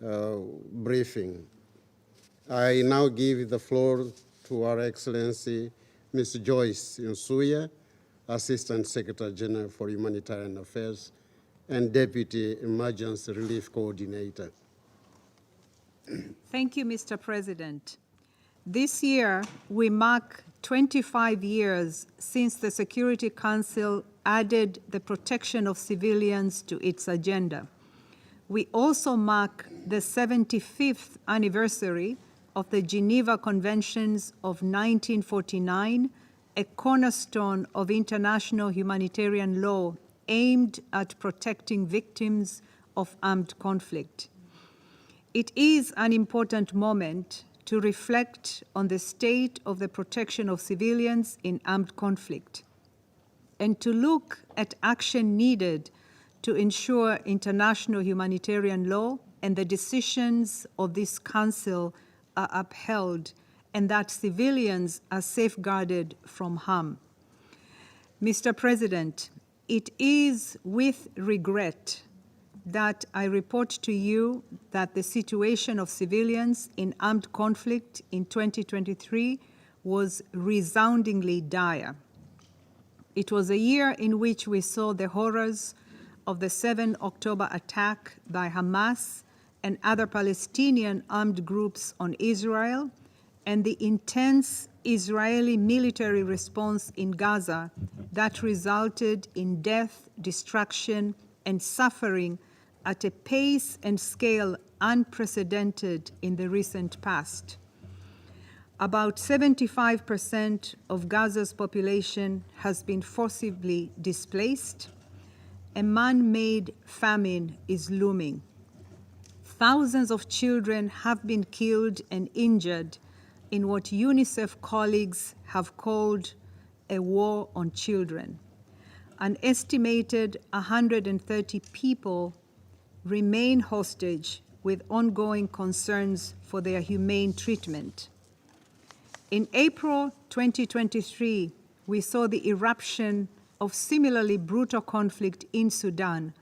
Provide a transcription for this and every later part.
briefing. I now give the floor to Our Excellency Ms. Joyce Msuya, Assistant Secretary General for Humanitarian Affairs and Deputy Emergency Relief Coordinator. Thank you, Mr. President. This year, we mark 25 years since the Security Council added the protection of civilians to its agenda. We also mark the 75th anniversary of the Geneva Conventions of 1949, a cornerstone of international humanitarian law aimed at protecting victims of armed conflict. It is an important moment to reflect on the state of the protection of civilians in armed conflict and to look at action needed to ensure international humanitarian law and the decisions of this Council are upheld and that civilians are safeguarded from harm. Mr. President, it is with regret that I report to you that the situation of civilians in armed conflict in 2023 was resoundingly dire. It was a year in which we saw the horrors of the 7 October attack by Hamas and other Palestinian armed groups on Israel, and the intense Israeli military response in Gaza that resulted in death, destruction, and suffering at a pace and scale unprecedented in the recent past. About 75% of Gaza's population has been forcibly displaced. A man-made famine is looming. Thousands of children have been killed and injured in what UNICEF colleagues have called a war on children. An estimated 130 people remain hostage with ongoing concerns for their humane treatment. In April 2023, we saw the eruption of similarly brutal conflict in Sudan,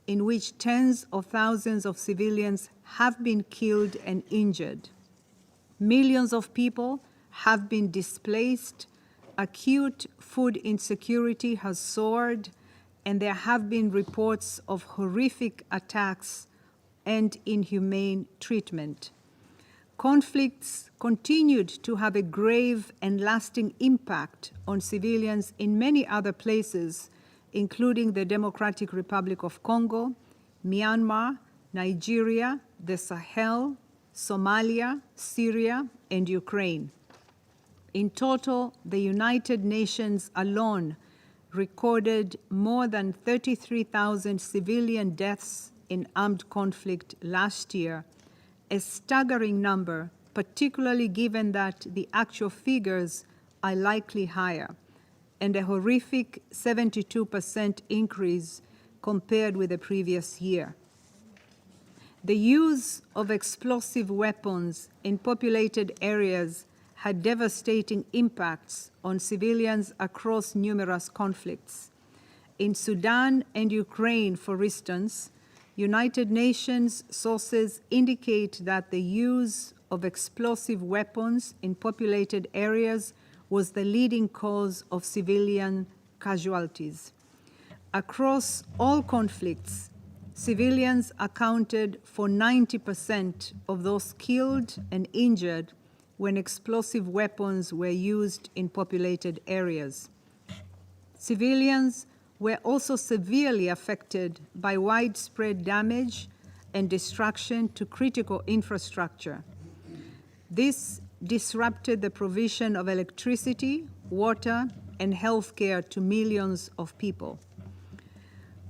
in which tens of thousands of civilians have been killed and injured. Millions of people have been displaced, acute food insecurity has soared, and there have been reports of horrific attacks and inhumane treatment. Conflicts continued to have a grave and lasting impact on civilians in many other places, including the Democratic Republic of Congo, Myanmar, Nigeria, the Sahel, Somalia, Syria, and Ukraine. In total, the United Nations alone recorded more than 33,000 civilian deaths in armed conflict last year, a staggering number, particularly given that the actual figures are likely higher, and a horrific 72% increase compared with the previous year. The use of explosive weapons in populated areas had devastating impacts on civilians across numerous conflicts. In Sudan and Ukraine, for instance, United Nations sources indicate that the use of explosive weapons in populated areas was the leading cause of civilian casualties. Across all conflicts, civilians accounted for 90% of those killed and injured when explosive weapons were used in populated areas. Civilians were also severely affected by widespread damage and destruction to critical infrastructure. This disrupted the provision of electricity, water, and healthcare to millions of people.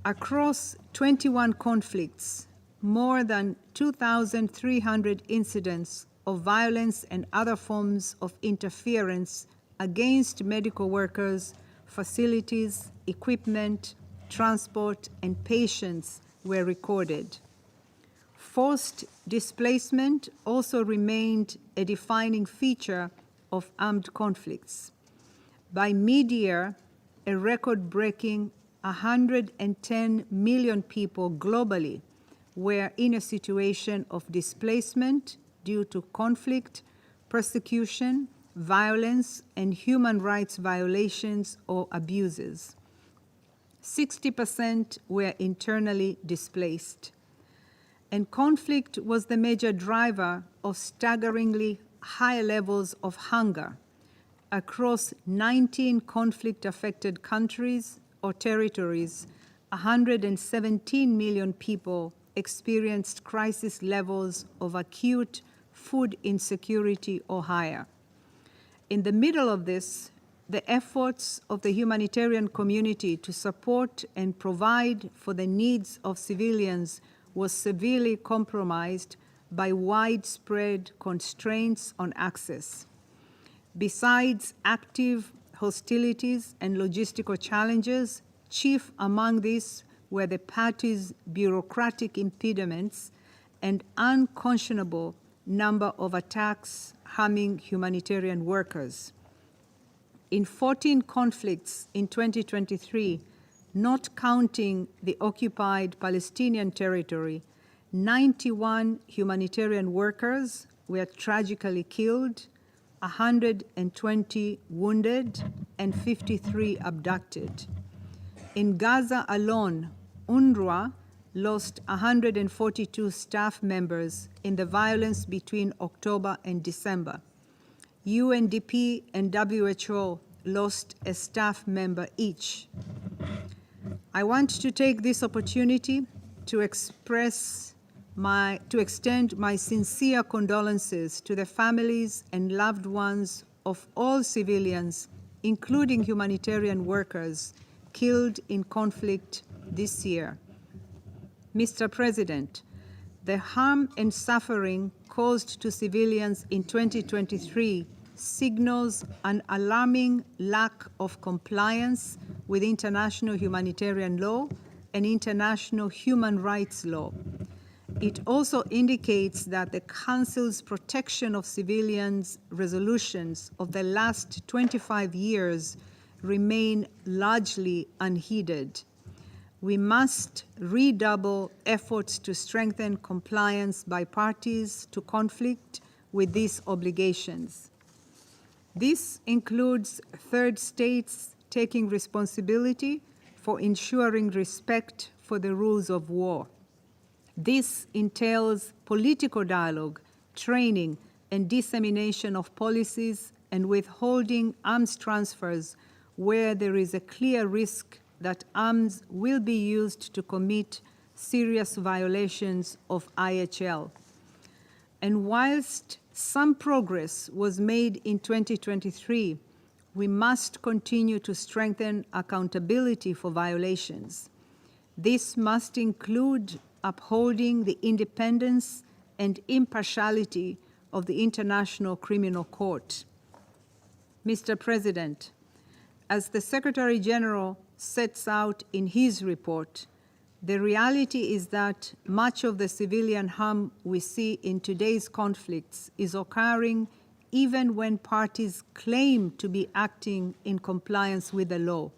Across 21 conflicts, more than 2,300 incidents of violence and other forms of interference against medical workers, facilities, equipment, transport, and patients were recorded. Forced displacement also remained a defining feature of armed conflicts. By mid-year, a record-breaking 110 million people globally were in a situation of displacement due to conflict, persecution, violence, and human rights violations or abuses. 60% were internally displaced. And conflict was the major driver of staggeringly high levels of hunger. Across 19 conflict-affected countries or territories, 117 million people experienced crisis levels of acute food insecurity or higher. In the middle of this, the efforts of the humanitarian community to support and provide for the needs of civilians was severely compromised by widespread constraints on access. Besides active hostilities and logistical challenges, chief among these were the parties' bureaucratic impediments and unconscionable number of attacks harming humanitarian workers. In 14 conflicts in 2023, not counting the occupied Palestinian territory, 91 humanitarian workers were tragically killed, 120 wounded, and 53 abducted. In Gaza alone, UNRWA lost 142 staff members in the violence between October and December. UNDP and WHO lost a staff member each. I want to take this opportunity to extend my sincere condolences to the families and loved ones of all civilians, including humanitarian workers, killed in conflict this year. Mr. President, the harm and suffering caused to civilians in 2023 signals an alarming lack of compliance with international humanitarian law and international human rights law. It also indicates that the Council's protection of civilians resolutions of the last 25 years remain largely unheeded. We must redouble efforts to strengthen compliance by parties to conflict with these obligations. This includes third states taking responsibility for ensuring respect for the rules of war. This entails political dialogue, training, and dissemination of policies and withholding arms transfers where there is a clear risk that arms will be used to commit serious violations of IHL. And whilst some progress was made in 2023, we must continue to strengthen accountability for violations. This must include upholding the independence and impartiality of the International Criminal Court. Mr. President, as the Secretary General sets out in his report, the reality is that much of the civilian harm we see in today's conflicts is occurring even when parties claim to be acting in compliance with the law.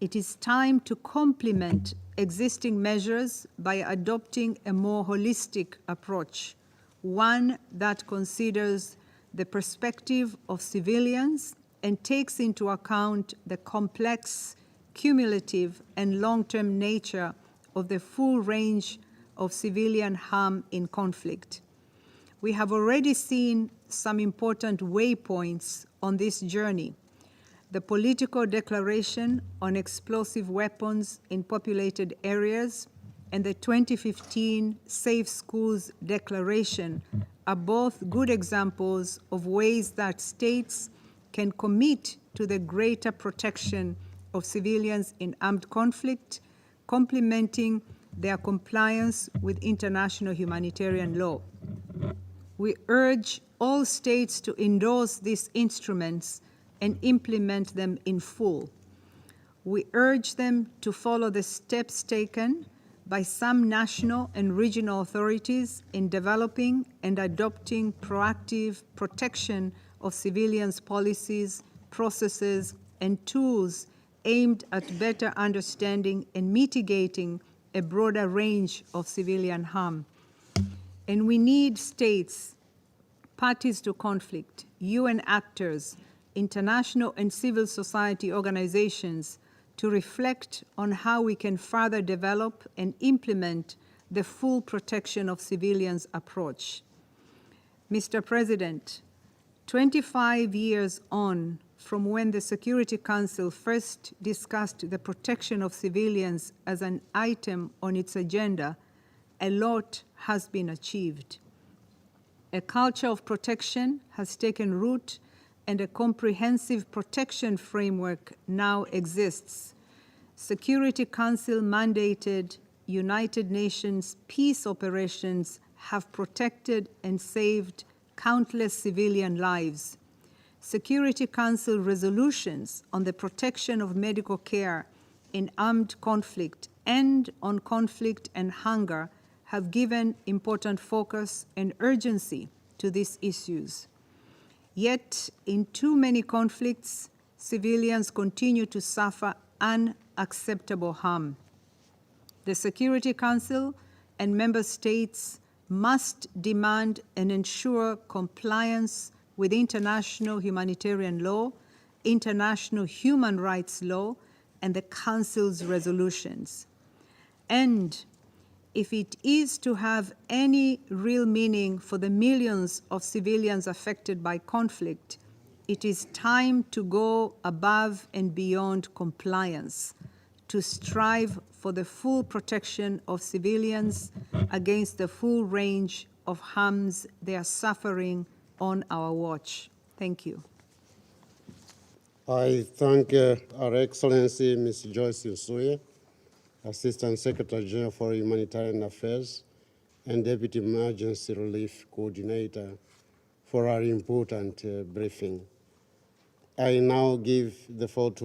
It is time to complement existing measures by adopting a more holistic approach, one that considers the perspective of civilians and takes into account the complex, cumulative, and long-term nature of the full range of civilian harm in conflict. We have already seen some important waypoints on this journey. The political declaration on explosive weapons in populated areas and the 2015 Safe Schools Declaration are both good examples of ways that states can commit to the greater protection of civilians in armed conflict, complementing their compliance with international humanitarian law. We urge all states to endorse these instruments and implement them in full. We urge them to follow the steps taken by some national and regional authorities in developing and adopting proactive protection of civilians' policies, processes, and tools aimed at better understanding and mitigating a broader range of civilian harm. And we need states, parties to conflict, UN actors, international and civil society organizations to reflect on how we can further develop and implement the full protection of civilians approach. Mr. President, 25 years on from when the Security Council first discussed the protection of civilians as an item on its agenda, a lot has been achieved. A culture of protection has taken root, and a comprehensive protection framework now exists. Security Council mandated United Nations peace operations have protected and saved countless civilian lives. Security Council resolutions on the protection of medical care in armed conflict and on conflict and hunger have given important focus and urgency to these issues. Yet, in too many conflicts, civilians continue to suffer unacceptable harm. The Security Council and member states must demand and ensure compliance with international humanitarian law, international human rights law, and the Council's resolutions. And if it is to have any real meaning for the millions of civilians affected by conflict, it is time to go above and beyond compliance, to strive for the full protection of civilians against the full range of harms they are suffering on our watch. Thank you. I thank Her Excellency Ms. Joyce Msuya, Assistant Secretary General for Humanitarian Affairs and Deputy Emergency Relief Coordinator, for our important briefing. I now give the floor to